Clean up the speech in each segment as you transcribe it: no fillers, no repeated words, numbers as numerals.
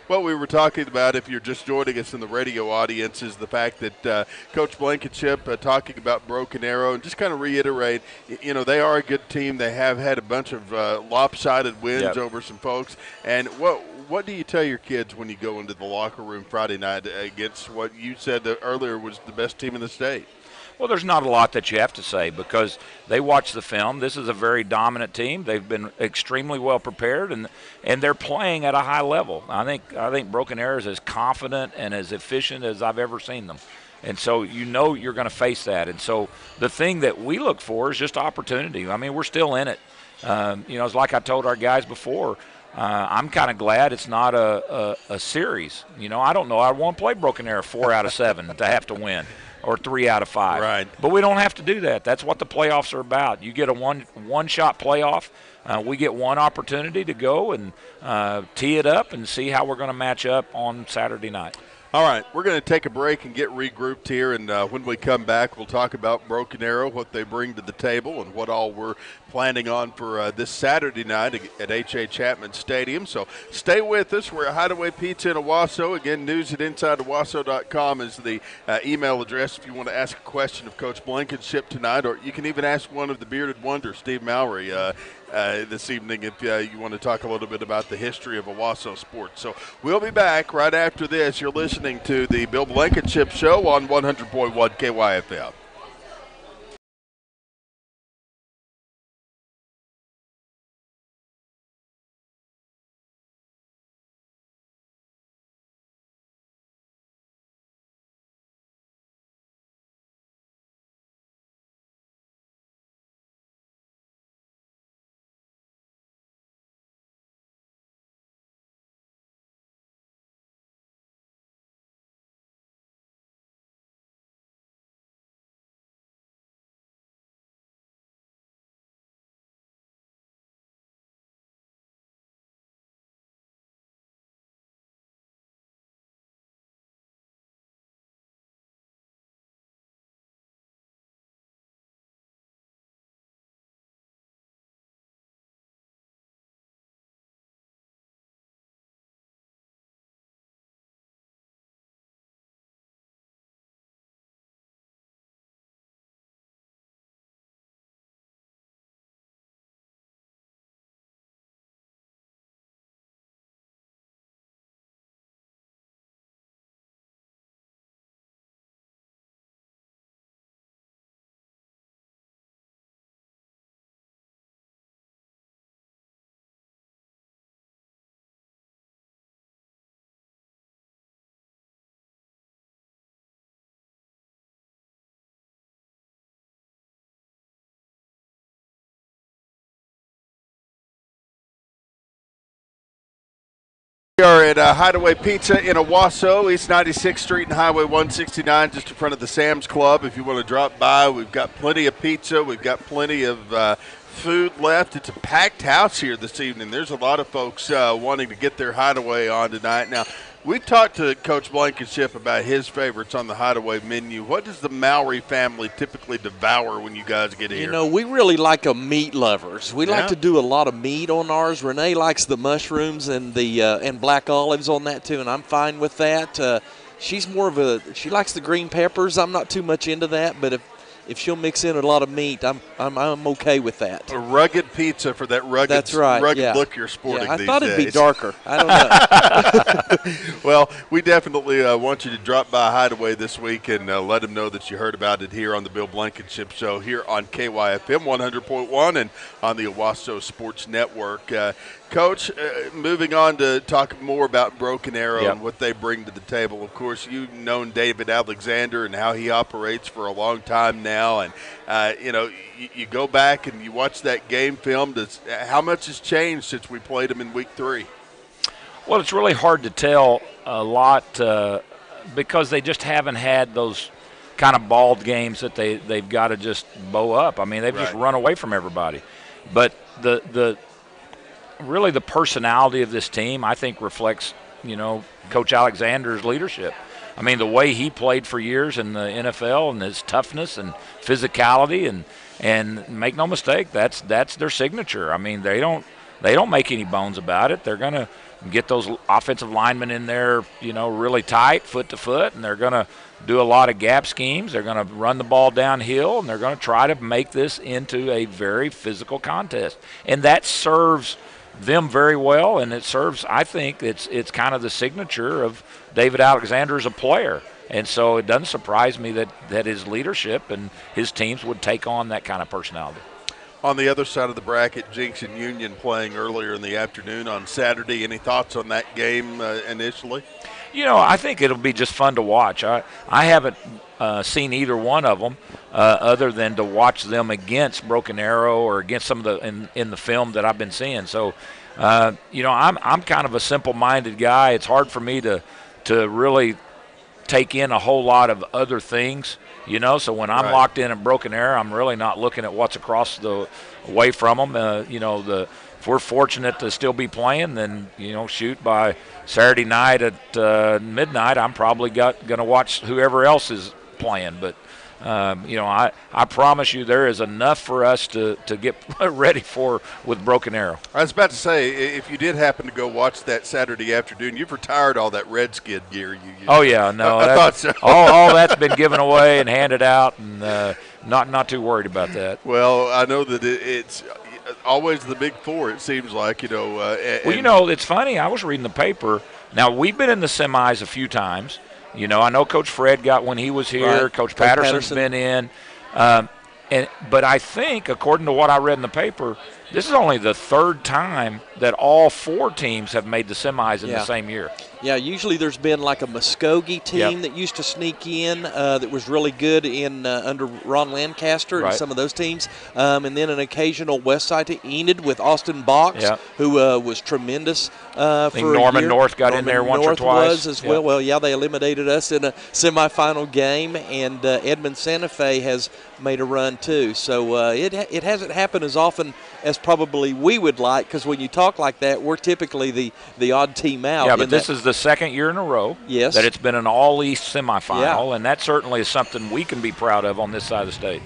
What we were talking about, if you're just joining us in the radio audience, is the fact that Coach Blankenship talking about Broken Arrow, and just kind of reiterate, they are a good team. They have had a bunch of lopsided wins over some folks. And what do you tell your kids when you go into the locker room Friday night against what you said earlier was the best team in the state? Well, there's not a lot that you have to say because they watch the film. This is a very dominant team. They've been extremely well prepared, and they're playing at a high level. I think Broken Arrow is as confident and as efficient as I've ever seen them. And so you're going to face that. And so the thing that we look for is just opportunity. I mean, we're still in it. It's like I told our guys before, I'm kind of glad it's not a series. I don't know. I want to play Broken Arrow 4 out of 7 to have to win. Or 3 out of 5. Right. But we don't have to do that. That's what the playoffs are about. You get a one-shot playoff. We get one opportunity to go and tee it up and see how we're going to match up on Saturday night. All right, we're going to take a break and get regrouped here, and when we come back, we'll talk about Broken Arrow, what they bring to the table, and what all we're planning on for this Saturday night at H.A. Chapman Stadium. So stay with us. We're at Hideaway Pizza in Owasso. Again, news@InsideOwasso.com is the email address if you want to ask a question of Coach Blankenship tonight, or you can even ask one of the Bearded Wonder, Steve Mowry, this evening if you want to talk a little bit about the history of Owasso sports. So we'll be back right after this. You're listening to the Bill Blankenship Show on 100.1 KYFM. We are at Hideaway Pizza in Owasso, East 96th Street and Highway 169, just in front of the Sam's Club. If you want to drop by, we've got plenty of pizza. We've got plenty of food left. It's a packed house here this evening. There's a lot of folks wanting to get their Hideaway on tonight. Now, we talked to Coach Blankenship about his favorites on the Hideaway menu. What does the Mowry family typically devour when you guys get here? We really like meat lovers. We like to do a lot of meat on ours. Renee likes the mushrooms and the and black olives on that too, and I'm fine with that. She's she likes the green peppers. I'm not too much into that, but if she'll mix in a lot of meat, I'm okay with that. A rugged pizza for that rugged, look you're sporting these days. I thought it'd be darker. I don't know. Well, we definitely want you to drop by Hideaway this week and let them know that you heard about it here on the Bill Blankenship Show here on KYFM 100.1 and on the Owasso Sports Network. Coach, moving on to talk more about Broken Arrow and what they bring to the table. Of course, you've known David Alexander and how he operates for a long time now. And, you go back and you watch that game film. How much has changed since we played him in Week 3? Well, it's really hard to tell a lot because they just haven't had those kind of bald games that they've got to just bow up. I mean, they've just run away from everybody. But really the personality of this team, I think, reflects, Coach Alexander's leadership. I mean, the way he played for years in the NFL and his toughness and physicality and make no mistake, that's their signature. I mean, they don't make any bones about it. They're get those offensive linemen in there, really tight, foot to foot, and they're going to do a lot of gap schemes. They're going to run the ball downhill, and they're going to try to make this into a very physical contest. And that serves them very well, and it serves, I think, it's kind of the signature of David Alexander as a player. And so it doesn't surprise me that his leadership and his teams would take on that kind of personality. On the other side of the bracket, Jinx and Union playing earlier in the afternoon on Saturday. Any thoughts on that game initially? I think it'll be just fun to watch. I haven't seen either one of them other than to watch them against Broken Arrow or against some of the in the film that I've been seeing. So, I'm kind of a simple-minded guy. It's hard for me to really take in a whole lot of other things. So when I'm locked in at Broken Arrow, I'm really not looking at what's across the way from them. If we're fortunate to still be playing, then shoot, by Saturday night at midnight, I'm probably going to watch whoever else is playing. But I promise you, there is enough for us to get ready for with Broken Arrow. I was about to say, if you did happen to go watch that Saturday afternoon, you've retired all that Redskin gear you used. Oh yeah, no, I thought so. all that's been given away and handed out, and not too worried about that. Well, I know that it's always the big four, it seems like, it's funny. I was reading the paper. Now, we've been in the semis a few times. I know Coach Fred got when he was here. Right. Coach Patterson's been in. But I think, according to what I read in the paper, this is only the third time that all four teams have made the semis in the same year. Yeah, usually there's been like a Muskogee team that used to sneak in that was really good in under Ron Lancaster and some of those teams. And then an occasional West Side team, Enid with Austin Box, who was tremendous I think Norman North got in there once or twice. Was as well. Well, yeah, they eliminated us in a semifinal game, and Edmond Santa Fe has made a run too. So it hasn't happened as often as probably we would like, because when you talk like that, we're typically the odd team out. Yeah, but this is the second year in a row that it's been an all-East semifinal, and that certainly is something we can be proud of on this side of the state.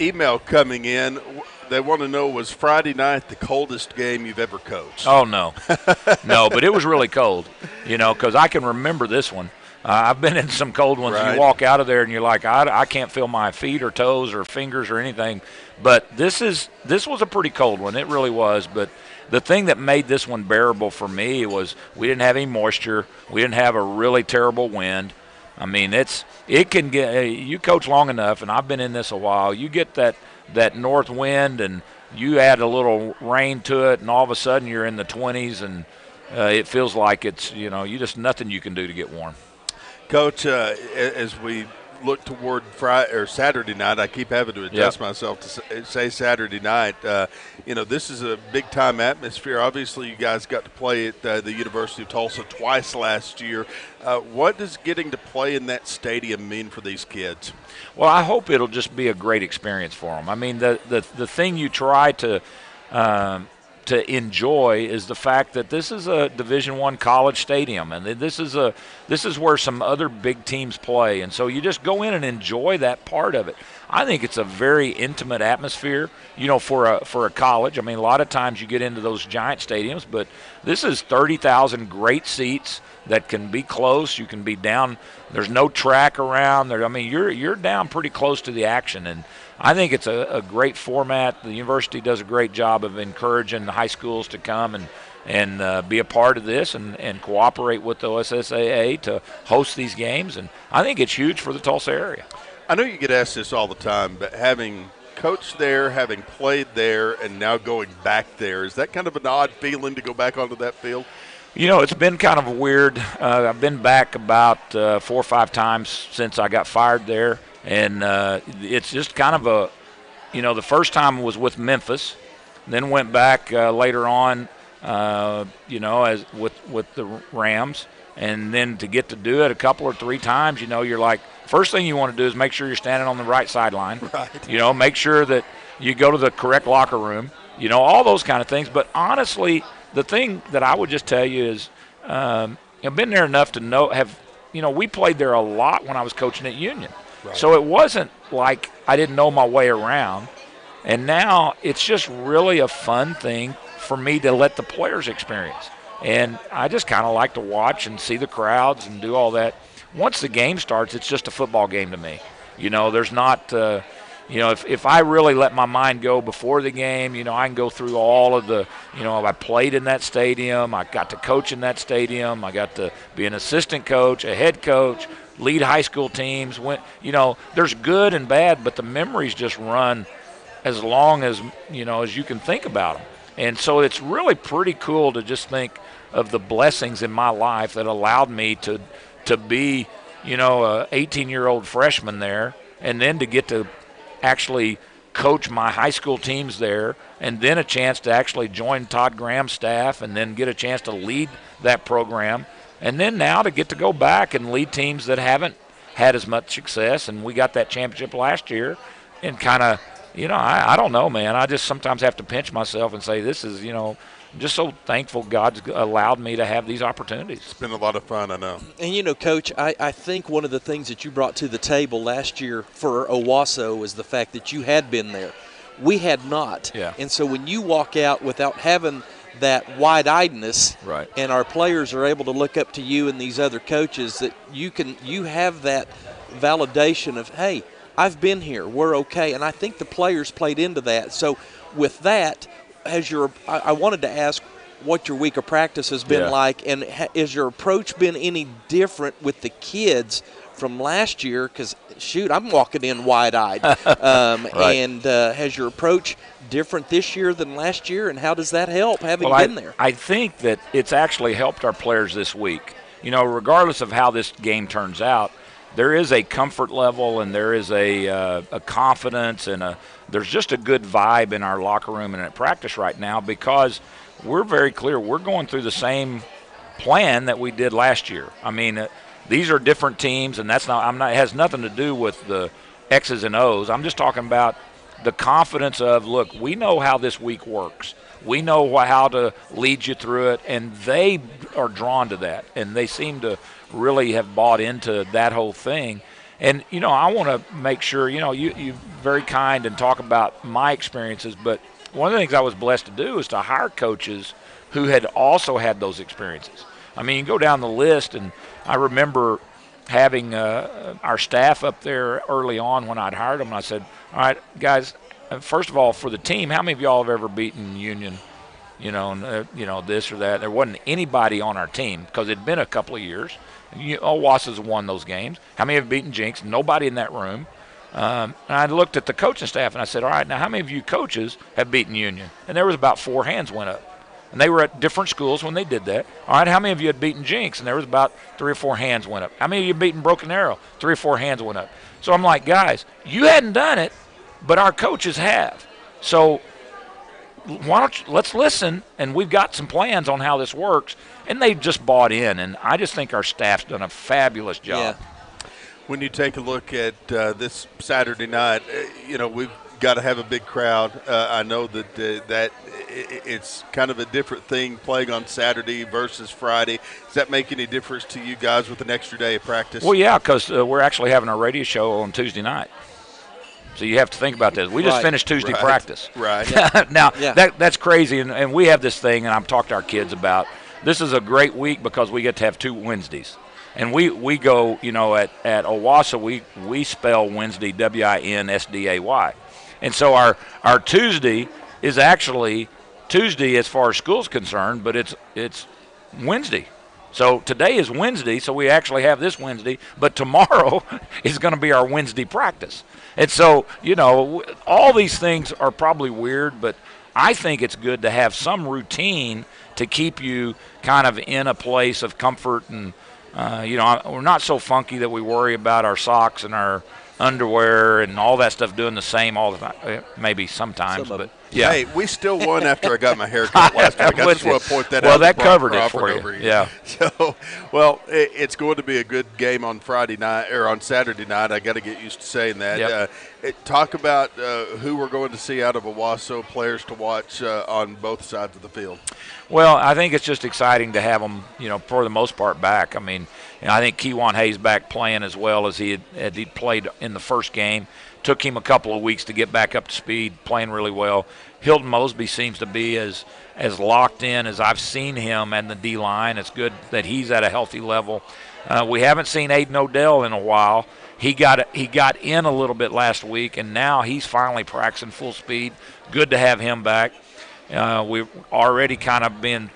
Email coming in. They want to know, was Friday night the coldest game you've ever coached? Oh, no. No, but it was really cold, because I can remember this one. I've been in some cold ones. Right. You walk out of there and you're like, I can't feel my feet or toes or fingers or anything. But this was a pretty cold one. It really was. But the thing that made this one bearable for me was we didn't have any moisture. We didn't have a really terrible wind. I mean, it can get, you coach long enough, and I've been in this a while, you get that north wind and you add a little rain to it, and all of a sudden you're in the 20s, and it feels like it's, you just nothing you can do to get warm. Coach, as we look toward Friday or Saturday night, I keep having to adjust myself to say Saturday night. This is a big time atmosphere. Obviously, you guys got to play at the University of Tulsa twice last year. What does getting to play in that stadium mean for these kids? Well, I hope it'll just be a great experience for them. I mean, the thing you try to enjoy is the fact that this is a Division I college stadium, and this is where some other big teams play, and so you just go in and enjoy that part of it. I think it's a very intimate atmosphere, for a college. I mean, a lot of times you get into those giant stadiums, but this is 30,000 great seats that can be close. You can be down. There's no track around there. I mean, you're down pretty close to the action, and I think it's a great format. The university does a great job of encouraging the high schools to come and be a part of this and cooperate with the OSSAA to host these games. And I think it's huge for the Tulsa area. I know you get asked this all the time, but having coached there, having played there, and now going back there, is that kind of an odd feeling to go back onto that field? It's been kind of weird. I've been back about 4 or 5 times since I got fired there. And it's just kind of the first time was with Memphis, then went back later on, as with the Rams, and then to get to do it a couple or 3 times, you're like, first thing you want to do is make sure you're standing on the right sideline. Right. Make sure that you go to the correct locker room, all those kind of things. But honestly, the thing that I would just tell you is, I've been there enough to know, we played there a lot when I was coaching at Union. Right. So it wasn't like I didn't know my way around. And now it's just really a fun thing for me to let the players experience. And I just kind of like to watch and see the crowds and do all that. Once the game starts, it's just a football game to me. There's not, if I really let my mind go before the game, I can go through all of the, I played in that stadium. I got to coach in that stadium. I got to be an assistant coach, a head coach, lead high school teams. There's good and bad, but the memories just run as long as, as you can think about them. And so it's really pretty cool to just think of the blessings in my life that allowed me to be, a 18-year-old freshman there, and then to get to actually coach my high school teams there, and then a chance to actually join Todd Graham's staff and then get a chance to lead that program, and then now to get to go back and lead teams that haven't had as much success. And we got that championship last year, and kind of, I don't know, man. I just sometimes have to pinch myself and say, this is, I'm just so thankful God's allowed me to have these opportunities. It's been a lot of fun, I know. And, Coach, I think one of the things that you brought to the table last year for Owasso was the fact that you had been there. We had not. Yeah. And so when you walk out without having that wide-eyedness, right, and our players are able to look up to you and these other coaches, that you have that validation of, hey, I've been here, we're okay. And I think the players played into that. So with that, I wanted to ask what your week of practice has been like, and has your approach been any different with the kids from last year? Because, shoot, I'm walking in wide-eyed. Right. And has your approach different this year than last year, and how does that help having been there? I think that it's actually helped our players this week. Regardless of how this game turns out, there is a comfort level, and there is a confidence, and there's just a good vibe in our locker room and at practice right now, because we're very clear we're going through the same plan that we did last year. I mean, these are different teams, and it has nothing to do with the X's and O's. I'm just talking about the confidence of, look, we know how this week works. We know how to lead you through it, and they are drawn to that, and they seem to really have bought into that whole thing. And, I want to make sure, you're very kind and talk about my experiences, but one of the things I was blessed to do is to hire coaches who had also had those experiences. I mean, you go down the list, and I remember having our staff up there early on when I'd hired them, and I said, all right, guys, first of all, for the team, how many of y'all have ever beaten Union, this or that? There wasn't anybody on our team because it'd been a couple of years. Owasso's won those games. How many have beaten Jinx? Nobody in that room. And I looked at the coaching staff, and I said, all right, now how many of you coaches have beaten Union? And there was about 4 hands went up. And they were at different schools when they did that. All right, how many of you had beaten Jinx? And there was about 3 or 4 hands went up. How many of you had beaten Broken Arrow? 3 or 4 hands went up. So I'm like, guys, you hadn't done it, but our coaches have. So let's listen, and we've got some plans on how this works. And they've just bought in, and I just think our staff's done a fabulous job. Yeah. When you take a look at this Saturday night, we've got to have a big crowd. I know that it's kind of a different thing playing on Saturday versus Friday. Does that make any difference to you guys with an extra day of practice? Well, yeah, because we're actually having our radio show on Tuesday night. So you have to think about this. We just finished Tuesday practice. Right. Now, that's crazy, and we have this thing, and I'm talking to our kids about, this is a great week because we get to have 2 Wednesdays. And we go, at Owasso, we spell Wednesday Winsday. And so our Tuesday is actually Tuesday as far as school's concerned, but it's Wednesday. So today is Wednesday, so we actually have this Wednesday, but tomorrow is going to be our Wednesday practice. And so, all these things are probably weird, but I think it's good to have some routine to keep you kind of in a place of comfort. And, we're not so funky that we worry about our socks and our underwear and all that stuff doing the same all the time. Maybe sometimes, but yeah. Hey, we still won after I got my hair cut last week. I just want to point that out. Well, that covered it for you. Yeah. So, it's going to be a good game on Friday night or on Saturday night. I got to get used to saying that. Yep. Talk about who we're going to see out of Owasso, players to watch on both sides of the field. Well, I think it's just exciting to have them, for the most part back. I mean, I think Kewan Hayes back playing as well as he played in the first game. Took him a couple of weeks to get back up to speed, playing really well. Hilton Mosby seems to be as locked in as I've seen him and the D-line. It's good that he's at a healthy level. We haven't seen Aiden Odell in a while. He got in a little bit last week, and now he's finally practicing full speed. Good to have him back. We've already kind of been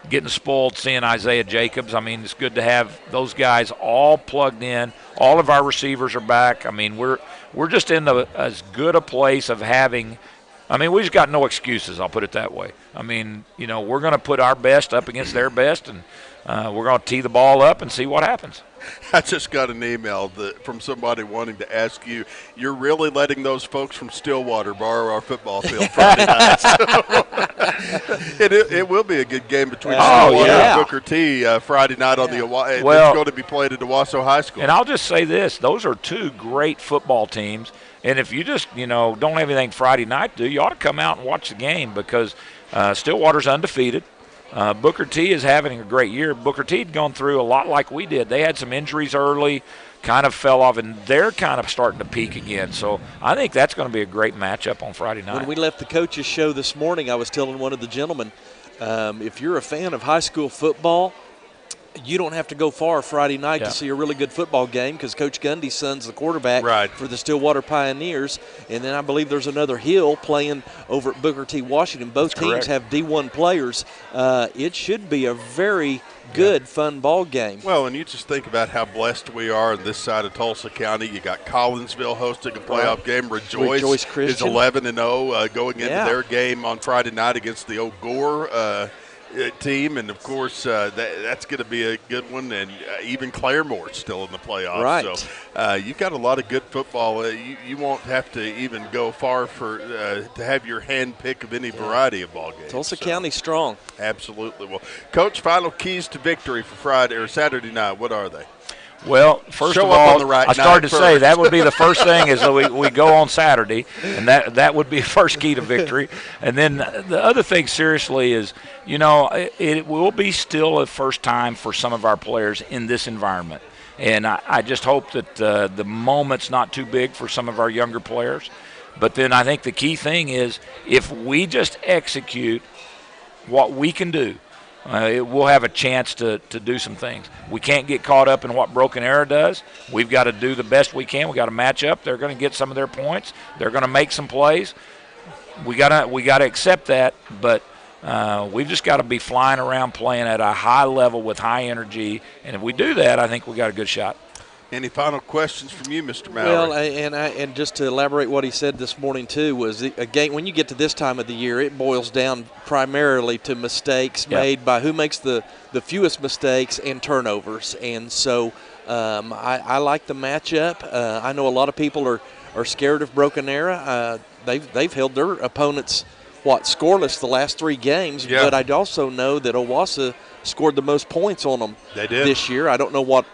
getting spoiled seeing Isaiah Jacobs. I mean, it's good to have those guys all plugged in. All of our receivers are back. I mean, we're just in as good a place of having – I mean, we just got no excuses, I'll put it that way. I mean, we're going to put our best up against their best, and we're going to tee the ball up and see what happens. I just got an email from somebody wanting to ask you, you're really letting those folks from Stillwater borrow our football field Friday night. It will be a good game between Stillwater and Booker T Friday night on the Owasso. It's going to be played at Owasso High School. And I'll just say this, those are two great football teams. And if you just, don't have anything Friday night to do, you ought to come out and watch the game because Stillwater's undefeated. Booker T is having a great year. Booker T had gone through a lot like we did. They had some injuries early, kind of fell off, and they're kind of starting to peak again. So I think that's going to be a great matchup on Friday night. When we left the coaches' show this morning, I was telling one of the gentlemen, if you're a fan of high school football, you don't have to go far Friday night to see a really good football game because Coach Gundy's son's the quarterback for the Stillwater Pioneers. And then I believe there's another Hill playing over at Booker T. Washington. Both teams have D1 players. It should be a very good, fun ball game. Well, and you just think about how blessed we are on this side of Tulsa County. You got Collinsville hosting a playoff game. Rejoice is 11-0 going into their game on Friday night against the Old Gore team, and of course that's going to be a good one, and even Claremore's still in the playoffs. So you've got a lot of good football. You won't have to even go far for to have your hand pick of any variety of ball games. Tulsa County strong. Absolutely. Well, Coach, final keys to victory for Friday or Saturday night, what are they? Well, first of all, I started to say that would be the first thing is that we go on Saturday, and that would be first key to victory. And then the other thing, seriously, is, it will be still a first time for some of our players in this environment. And I just hope that the moment's not too big for some of our younger players. But then I think the key thing is if we just execute what we can do, we'll have a chance to do some things. We can't get caught up in what Broken Arrow does. We've got to do the best we can. We've got to match up. They're going to get some of their points. They're going to make some plays. We got to accept that, but we've just got to be flying around playing at a high level with high energy. And if we do that, I think we got a good shot. Any final questions from you, Mr. Mallory? Well, and just to elaborate what he said this morning too was again when you get to this time of the year, it boils down primarily to mistakes made by who makes the fewest mistakes and turnovers. And so I like the matchup. I know a lot of people are scared of Broken Arrow. They've held their opponents scoreless the last 3 games. Yeah. But I also know that Owasso scored the most points on them this year. I don't know what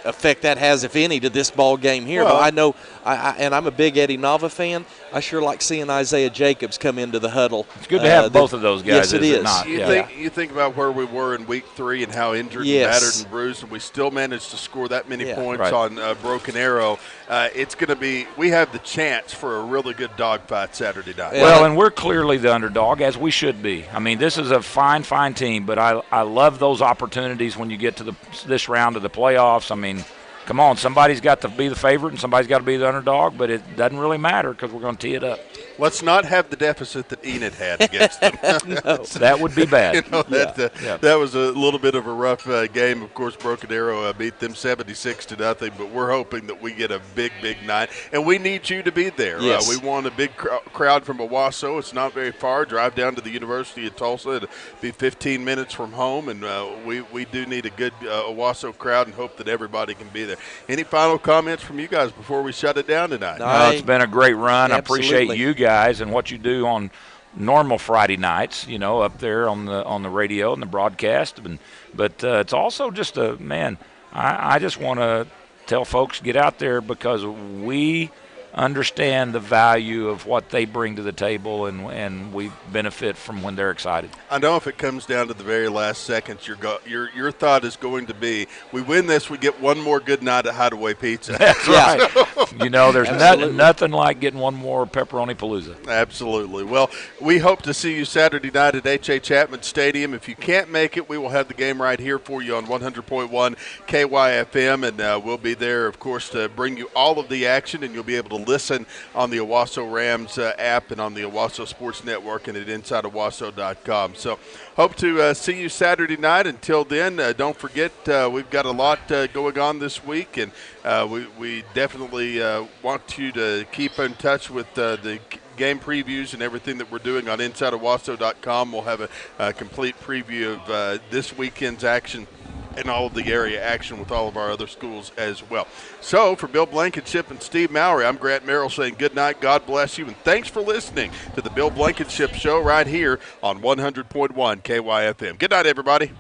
effect that has, if any, to this ball game here. Well, but I know, and I'm a big Eddie Nava fan. I sure like seeing Isaiah Jacobs come into the huddle. It's good to have both of those guys. Yes, it is. Not? You think about where we were in week 3 and how injured and battered and bruised, and we still managed to score that many points on Broken Arrow. It's going to be – we have the chance for a really good dogfight Saturday night. Well, and we're clearly the underdog, as we should be. I mean, this is a fine, fine team, but I love those opportunities when you get to this round of the playoffs. I mean, come on, somebody's got to be the favorite and somebody's got to be the underdog, but it doesn't really matter because we're going to tee it up. Let's not have the deficit that Enid had against them. No, that would be bad. That was a little bit of a rough game. Of course, Broken Arrow beat them 76-0, but we're hoping that we get a big, big night. And we need you to be there. Yes. We want a big crowd from Owasso. It's not very far. Drive down to the University of Tulsa. It'll be 15 minutes from home, and we do need a good Owasso crowd and hope that everybody can be there. Any final comments from you guys before we shut it down tonight? No, it's been a great run. Absolutely. I appreciate you guys and what you do on normal Friday nights, up there on the radio and the broadcast. But it's also just I just want to tell folks, get out there because we understand the value of what they bring to the table, and we benefit from when they're excited. I know if it comes down to the very last seconds, your thought is going to be, we win this, we get one more good night at Hideaway Pizza. That's right. There's nothing like getting one more pepperoni palooza. Absolutely. Well, we hope to see you Saturday night at H.A. Chapman Stadium. If you can't make it, we will have the game right here for you on 100.1 KYFM, and we'll be there, of course, to bring you all of the action, and you'll be able to listen on the Owasso Rams app and on the Owasso Sports Network and at InsideOwasso.com. So hope to see you Saturday night. Until then, don't forget we've got a lot going on this week, and we definitely want you to keep in touch with the game previews and everything that we're doing on InsideOwasso.com. We'll have a complete preview of this weekend's action and all of the area action with all of our other schools as well. So for Bill Blankenship and Steve Mowry, I'm Grant Merrill saying good night, God bless you, and thanks for listening to the Bill Blankenship Show right here on 100.1 KYFM. Good night, everybody.